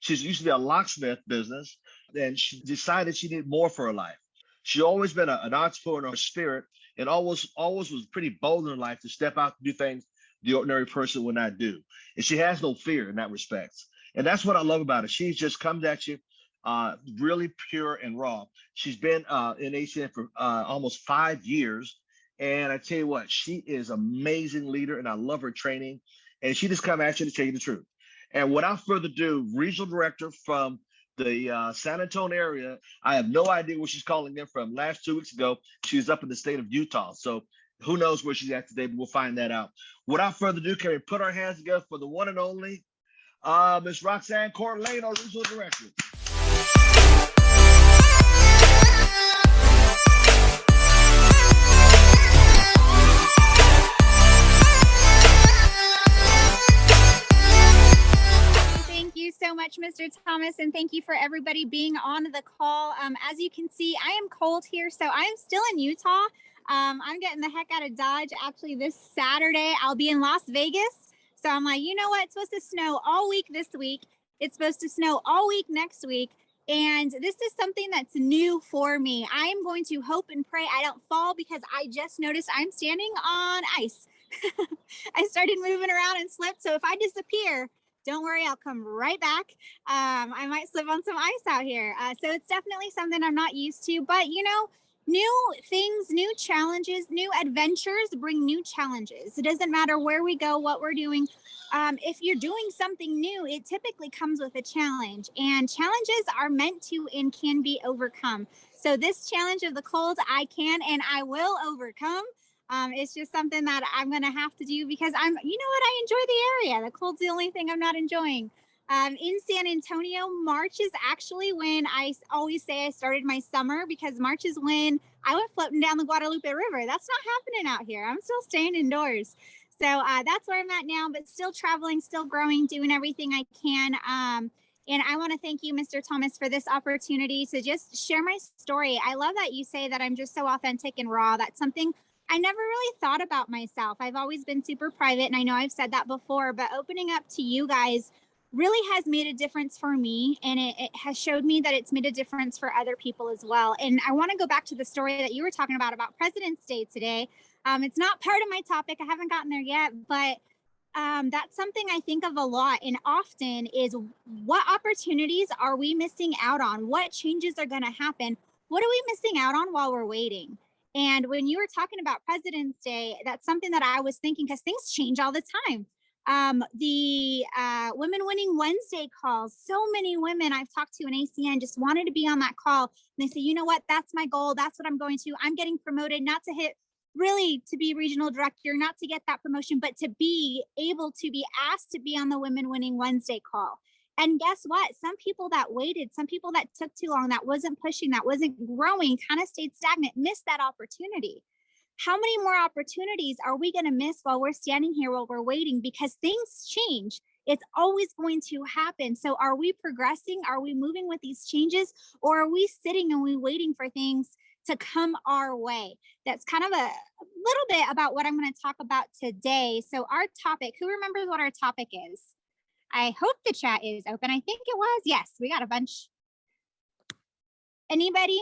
She's used to be a locksmith business, and she decided she needed more for her life. She always been an entrepreneur spirit, and always was pretty bold in her life to step out to do things the ordinary person would not do. And she has no fear in that respect. And that's what I love about her. She just comes at you really pure and raw. She's been in ACN for almost 5 years. And I tell you what, she is an amazing leader, and I love her training. And she just come at you to tell you the truth. And without further ado, regional director from the San Antonio area. I have no idea where she's calling in from. Last 2 weeks ago, she was up in the state of Utah. So who knows where she's at today, but we'll find that out. Without further ado, can we put our hands together for the one and only Miss Roxann Corralejo, regional director. So much, Mr. Thomas, and thank you for everybody being on the call. As you can see, I am cold here, so I am still in Utah. I'm getting the heck out of Dodge. Actually, this Saturday, I'll be in Las Vegas. So I'm like, you know what? It's supposed to snow all week this week. It's supposed to snow all week next week. And this is something that's new for me. I am going to hope and pray I don't fall, because I just noticed I'm standing on ice. I started moving around and slipped. So if I disappear, don't worry, I'll come right back. I might slip on some ice out here. So it's definitely something I'm not used to. But, you know, new things, new challenges, new adventures bring new challenges. It doesn't matter where we go, what we're doing. If you're doing something new, it typically comes with a challenge. And challenges are meant to and can be overcome. So this challenge of the cold, I can and I will overcome. It's just something that I'm going to have to do because you know what? I enjoy the area. The cold's the only thing I'm not enjoying. In San Antonio, March is actually when I always say I started my summer, because March is when I went floating down the Guadalupe River. That's not happening out here. I'm still staying indoors. So that's where I'm at now, but still traveling, still growing, doing everything I can. And I want to thank you, Mr. Thomas, for this opportunity to just share my story. I love that you say that I'm just so authentic and raw. That's something I never really thought about myself. I've always been super private, and I know I've said that before, but opening up to you guys really has made a difference for me, and it has showed me that it's made a difference for other people as well. And I want to go back to the story that you were talking about President's Day today. It's not part of my topic. I haven't gotten there yet, but that's something I think of a lot and often is, what opportunities are we missing out on? What changes are going to happen? What are we missing out on while we're waiting? And when you were talking about President's Day, that's something that I was thinking, because things change all the time. The Women Winning Wednesday calls, so many women I've talked to in ACN just wanted to be on that call. And they say, you know what, that's my goal. That's what I'm going to. I'm getting promoted, not to hit really to be regional director, not to get that promotion, but to be able to be asked to be on the Women Winning Wednesday call. And guess what? Some people that waited, some people that took too long, that wasn't pushing, that wasn't growing, kind of stayed stagnant, missed that opportunity. How many more opportunities are we going to miss while we're standing here, while we're waiting? Because things change. It's always going to happen. So are we progressing? Are we moving with these changes? Or are we sitting and we waiting for things to come our way? That's kind of a little bit about what I'm going to talk about today. So our topic, who remembers what our topic is? I hope the chat is open. I think it was. Yes, we got a bunch. Anybody?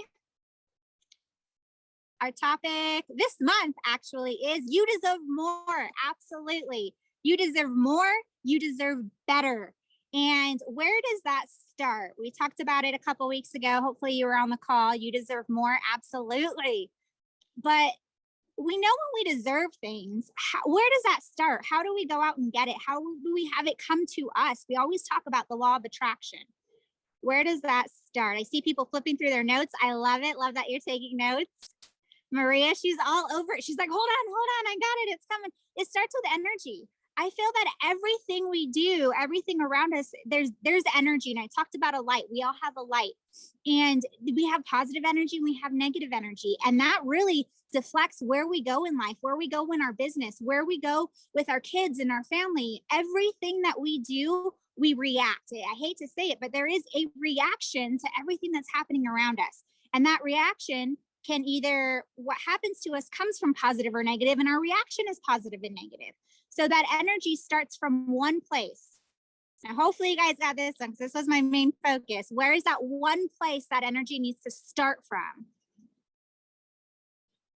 Our topic this month actually is you deserve more. Absolutely. You deserve more. You deserve better. And where does that start? We talked about it a couple weeks ago. Hopefully you were on the call. You deserve more. Absolutely. But we know when we deserve things, where does that start? How do we go out and get it? How do we have it come to us? We always talk about the law of attraction. Where does that start? I see people flipping through their notes. I love it. Love that you're taking notes. Maria, she's all over it. She's like, hold on. I got it. It's coming. It starts with energy. I feel that everything we do, everything around us, there's energy. And I talked about a light. We all have a light. And we have positive energy, we have negative energy. And that really deflects where we go in life, where we go in our business, where we go with our kids and our family. Everything that we do, we react. I hate to say it, but there is a reaction to everything that's happening around us. And that reaction can either, what happens to us comes from positive or negative, and our reaction is positive and negative. So that energy starts from one place. Now, hopefully you guys got this one because this was my main focus. Where is that one place that energy needs to start from?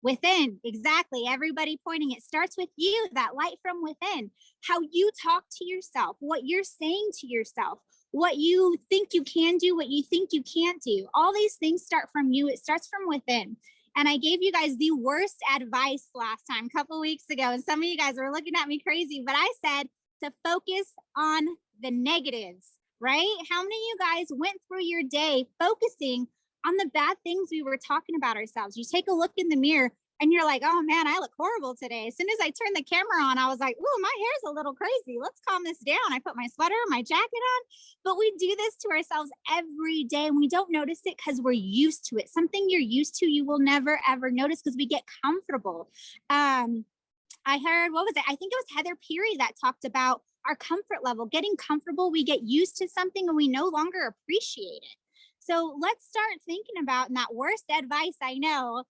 Within, exactly. Everybody pointing. It starts with you, that light from within. How you talk to yourself, what you're saying to yourself, what you think you can do, what you think you can't do. All these things start from you. It starts from within. And I gave you guys the worst advice last time, a couple weeks ago, and some of you guys were looking at me crazy, but I said to focus on the negatives, right? How many of you guys went through your day focusing on the bad things we were talking about ourselves? You take a look in the mirror and you're like, oh man, I look horrible today. As soon as I turned the camera on, I was like, oh, my hair's a little crazy. Let's calm this down. I put my sweater, my jacket on. But we do this to ourselves every day and we don't notice it because we're used to it. Something you're used to, you will never, ever notice because we get comfortable. I heard, what was it? I think it was Heather Peary that talked about our comfort level, getting comfortable. We get used to something and we no longer appreciate it. So let's start thinking about, and that worst advice I know,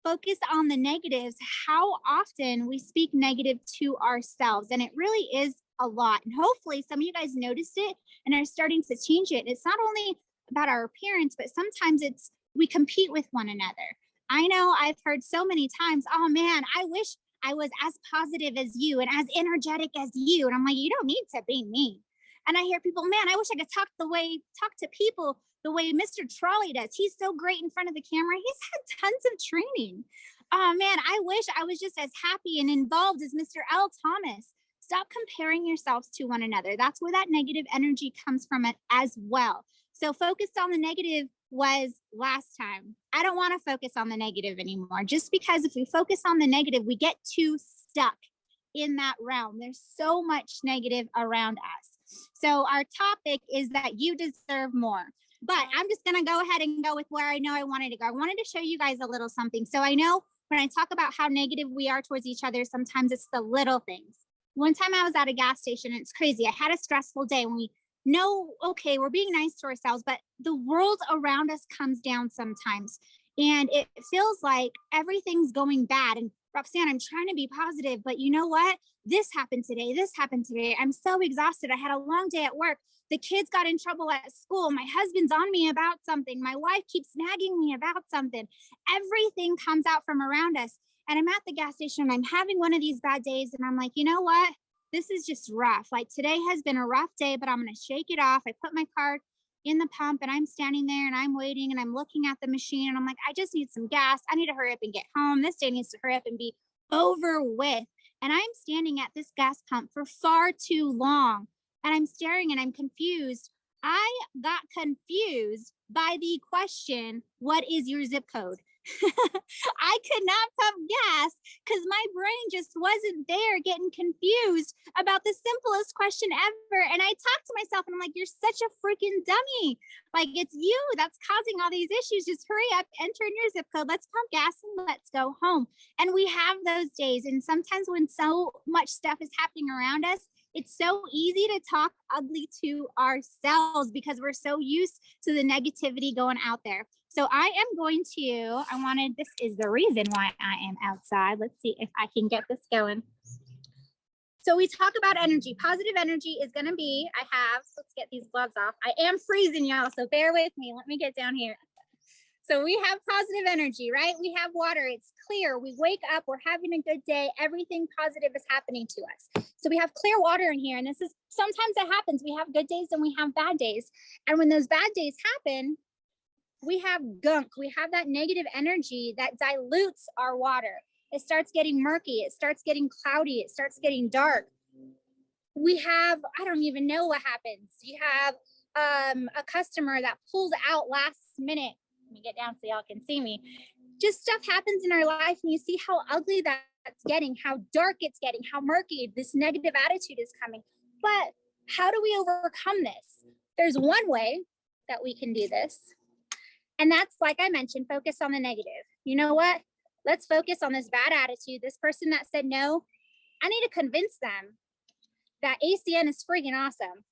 focus on the negatives, how often we speak negative to ourselves. And it really is a lot. And hopefully some of you guys noticed it and are starting to change it. It's not only about our appearance, but sometimes it's we compete with one another. I know I've heard so many times, oh man, I wish I was as positive as you and as energetic as you. And I'm like, you don't need to be me. And I hear people, man, I wish I could talk to people the way Mr. Trolley does. He's so great in front of the camera. He's had tons of training. Oh man, I wish I was just as happy and involved as Mr. L. Thomas. Stop comparing yourselves to one another. That's where that negative energy comes from it as well. So focused on the negative was last time. I don't want to focus on the negative anymore, just because if we focus on the negative, we get too stuck in that realm. There's so much negative around us. So our topic is that you deserve more. But I'm just going to go ahead and go with where I know I wanted to go. I wanted to show you guys a little something. So I know when I talk about how negative we are towards each other, sometimes it's the little things. One time I was at a gas station and it's crazy. I had a stressful day when we know, okay, we're being nice to ourselves, but the world around us comes down sometimes. And it feels like everything's going bad. And Roxann, I'm trying to be positive, but you know what? This happened today. This happened today. I'm so exhausted. I had a long day at work. The kids got in trouble at school. My husband's on me about something. My wife keeps nagging me about something. Everything comes out from around us. And I'm at the gas station and I'm having one of these bad days. And I'm like, you know what? This is just rough. Like today has been a rough day, but I'm going to shake it off. I put my card in the pump and I'm standing there and I'm waiting and I'm looking at the machine and I'm like, I just need some gas. I need to hurry up and get home. This day needs to hurry up and be over with. And I'm standing at this gas pump for far too long. And I'm staring and I'm confused. I got confused by the question, what is your zip code? I could not pump gas because my brain just wasn't there, getting confused about the simplest question ever. And I talked to myself and I'm like, you're such a freaking dummy. Like, it's you that's causing all these issues. Just hurry up, enter in your zip code. Let's pump gas and let's go home. And we have those days. And sometimes when so much stuff is happening around us, it's so easy to talk ugly to ourselves because we're so used to the negativity going out there. So I am going to, this is the reason why I am outside. Let's see if I can get this going. So we talk about energy. Positive energy is going to be, let's get these gloves off. I am freezing, y'all, so bear with me. Let me get down here. So we have positive energy, right? We have water. It's clear. We wake up. We're having a good day. Everything positive is happening to us. So we have clear water in here. And sometimes it happens. We have good days and we have bad days. And when those bad days happen, we have gunk. We have that negative energy that dilutes our water. It starts getting murky. It starts getting cloudy. It starts getting dark. I don't even know what happens. You have a customer that pulls out last minute. Let me get down so y'all can see me. Just stuff happens in our life and you see how ugly that's getting, how dark it's getting, how murky this negative attitude is coming. But how do we overcome this? There's one way that we can do this. And that's, like I mentioned, focus on the negative. You know what? Let's focus on this bad attitude. This person that said no, I need to convince them that ACN is freaking awesome.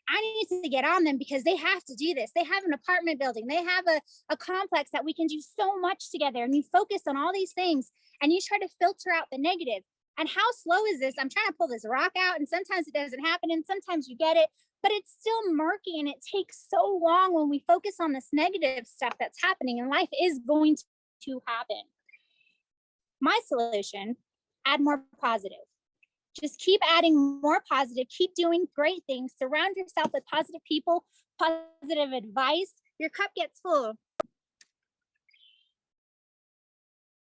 I need to get on them because they have to do this. They have an apartment building. They have a complex that we can do so much together. And you focus on all these things and you try to filter out the negative. And how slow is this? I'm trying to pull this rock out and sometimes it doesn't happen and sometimes you get it. but it's still murky, and it takes so long when we focus on this negative stuff that's happening, and life is going to happen. My solution, add more positive. Just keep adding more positive, keep doing great things, surround yourself with positive people, positive advice. Your cup gets full.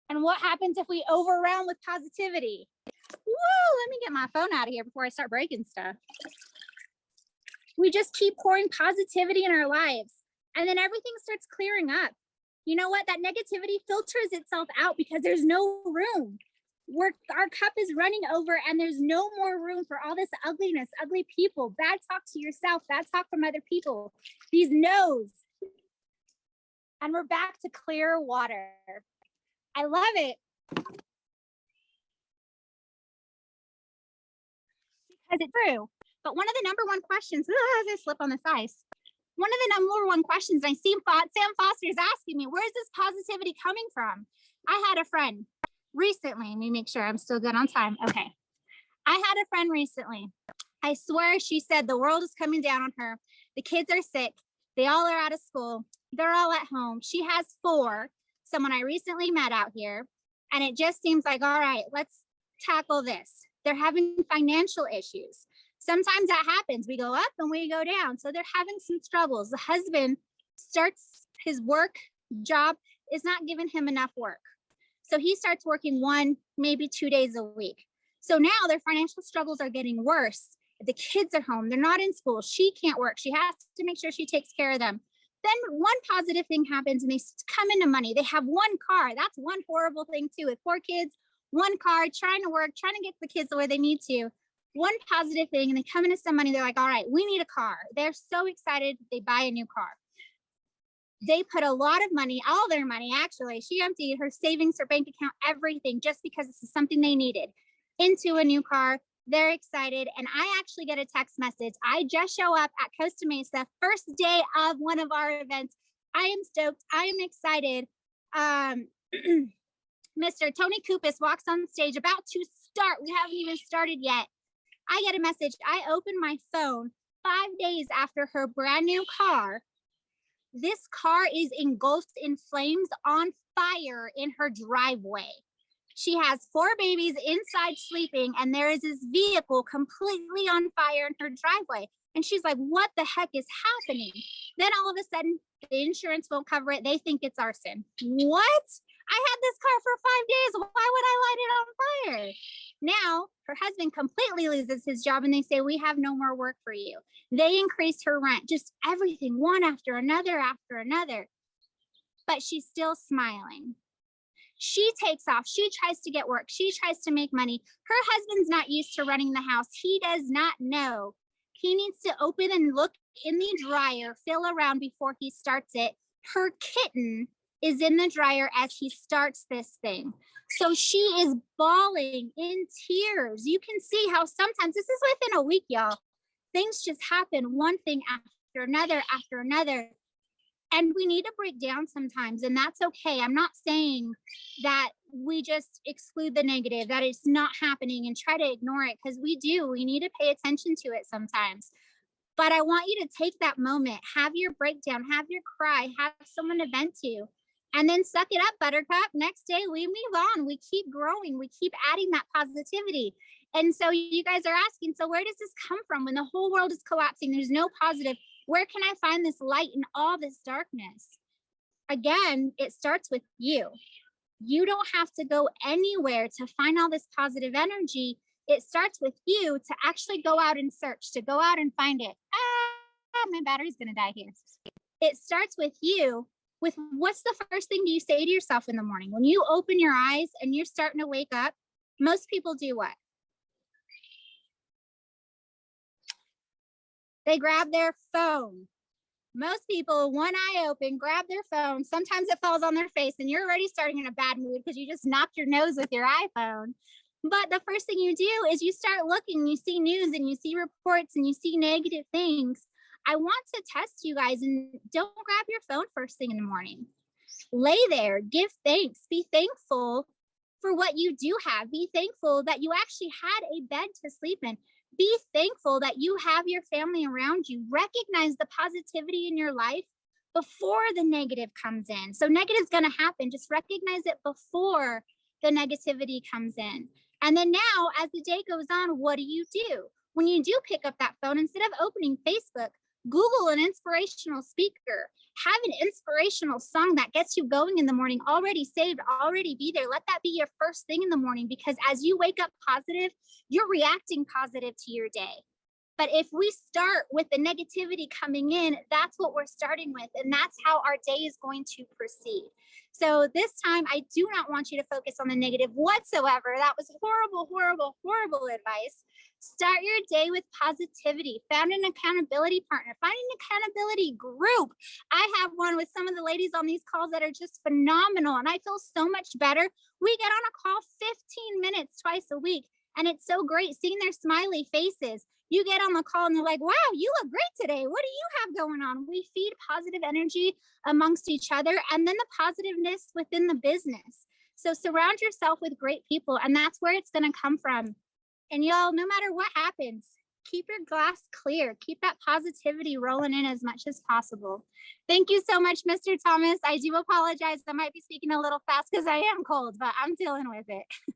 And what happens if we overwhelm with positivity? Whoa, let me get my phone out of here before I start breaking stuff. We just keep pouring positivity in our lives, and then everything starts clearing up. You know what? That negativity filters itself out because there's no room. Our cup is running over, and there's no more room for all this ugliness, ugly people, bad talk to yourself, bad talk from other people, these no's. And we're back to clear water. I love it. Because it's true. But one of the number one questions, as I slip on this ice, one of the number one questions I see Sam Foster is asking me, where's this positivity coming from? I had a friend recently, let me make sure I'm still good on time. Okay. I had a friend recently. I swear she said the world is coming down on her. The kids are sick. They all are out of school. They're all at home. She has 4, someone I recently met out here. And it just seems like, all right, let's tackle this. They're having financial issues. Sometimes that happens. We go up and we go down. So they're having some struggles. The husband starts his work job is not giving him enough work. So he starts working 1, maybe 2 days a week. So now their financial struggles are getting worse. The kids are home. They're not in school. She can't work. She has to make sure she takes care of them. Then one positive thing happens and they come into money. They have 1 car. That's one horrible thing too. With 4 kids, 1 car, trying to work, trying to get the kids the way they need to. One positive thing, and they come into some money. They're like, all right, we need a car. They're so excited. They buy a new car. They put a lot of money, all their money, actually. She emptied her savings, her bank account, everything, just because this is something they needed, into a new car. They're excited. And I actually get a text message. I just show up at Costa Mesa, first day of one of our events. I am stoked. I am excited. Mr. Tony Kupas walks on stage, about to start. We haven't even started yet. I get a message. I open my phone 5 days after her brand new car. This car is engulfed in flames, on fire in her driveway. She has 4 babies inside sleeping, and there is this vehicle completely on fire in her driveway. And she's like, what the heck is happening? Then all of a sudden, the insurance won't cover it. They think it's arson. What? I had this car for 5 days. Why would I light it on fire? Now, her husband completely loses his job, and they say, we have no more work for you. They increase her rent, just everything, one after another after another. But she's still smiling. She takes off. She tries to get work. She tries to make money. Her husband's not used to running the house. He does not know. He needs to open and look in the dryer, feel around before he starts it. Her kitten is in the dryer as he starts this thing. So she is bawling in tears. You can see how sometimes, this is within a week, y'all, things just happen, one thing after another after another. And we need to break down sometimes, and that's okay. I'm not saying that we just exclude the negative, that it's not happening and try to ignore it, because we do. We need to pay attention to it sometimes. But I want you to take that moment, have your breakdown, have your cry, have someone to vent to, and then suck it up, buttercup. Next day, we move on. We keep growing. We keep adding that positivity. And so you guys are asking, so where does this come from when the whole world is collapsing? There's no positive. Where can I find this light in all this darkness? Again, it starts with you. You don't have to go anywhere to find all this positive energy. It starts with you to actually go out and search, to go out and find it. My battery's going to die here. It starts with you. With what's the first thing you say to yourself in the morning? When you open your eyes and you're starting to wake up, most people do what? They grab their phone. Most people, one eye open, grab their phone. Sometimes it falls on their face and you're already starting in a bad mood because you just knocked your nose with your iPhone. But the first thing you do is you start looking, you see news and you see reports and you see negative things. I want to test you guys, and don't grab your phone first thing in the morning. Lay there, give thanks, be thankful for what you do have. Be thankful that you actually had a bed to sleep in. Be thankful that you have your family around you. Recognize the positivity in your life before the negative comes in. So negative's going to happen. Just recognize it before the negativity comes in. And then now, as the day goes on, what do? When you do pick up that phone, instead of opening Facebook, Google an inspirational speaker. Have an inspirational song that gets you going in the morning, already saved, already be there. Let that be your first thing in the morning, because as you wake up positive, you're reacting positive to your day. But if we start with the negativity coming in, that's what we're starting with. And that's how our day is going to proceed. So this time, I do not want you to focus on the negative whatsoever. That was horrible, horrible, horrible advice. Start your day with positivity. Found an accountability partner. Find an accountability group. I have one with some of the ladies on these calls that are just phenomenal. And I feel so much better. We get on a call 15 minutes twice a week. And it's so great seeing their smiley faces. You get on the call and they're like, wow, you look great today. What do you have going on? We feed positive energy amongst each other, and then the positiveness within the business. So surround yourself with great people, and that's where it's going to come from. And y'all, no matter what happens, keep your glass clear. Keep that positivity rolling in as much as possible. Thank you so much, Mr. Thomas. I do apologize. I might be speaking a little fast because I am cold, but I'm dealing with it.